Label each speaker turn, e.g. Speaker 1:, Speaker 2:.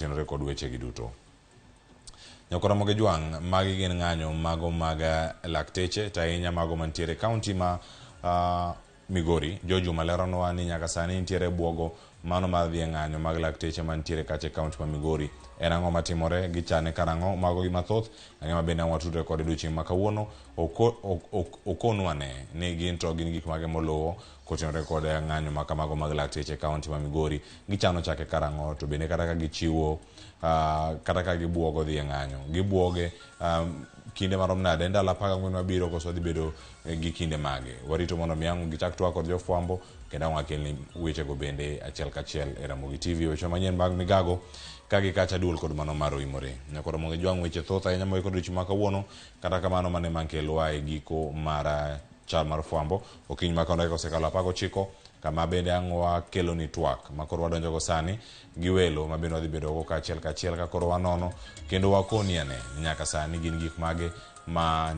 Speaker 1: tenore kod weche gi duto. Nyakora moge jwang' magi gin ng'anyo mago mag lakteche to ahinya mago mantiere kaunti ma Migori. Jojo maleronwa ni nyaka sani nitiere buogo mano mar dhi ng'anyo mag lakteche mantiere kache kaunti ma Migori. En ang'o matimore, gichane karang'o, mago gi mathoth ang'ema bende watudre kod odiochieng' ma kawuono. Okonwa ne ni gin gik mage moluwo kotenore kod ng'anyo ma kamago mag lakteche kaunti ma Migori. Gichano chake karang'o, to bende kata ka gichiwo kata ka gibuogo dhi ng'anyo, gibuoge kinde marom nade, ndalo 14 mabiro koso dhi bedo gi kinde mage. Warito mondo miyangu gichak twak kod jofwambo kendo ang' wakelni weche go bende achiel kachiel e Ramogi TV, weche manyien mag migago kagi kacha duol kod mano mar oimore. Nyakoro moge jwang' weche thoth ahinya moge kod odiochieng' ma kawuono, kata kamano mane mankelwa e giko mar chal mar fwambo. Okiny ma kawuono kosekalo 19 kama bende ang' wakelo ni twak makoro wadonjo go sani gi welo ma bende wadhi bedo go kachiel ka koro wanono kendo wakoni ane nyaka sani gin gik mage ma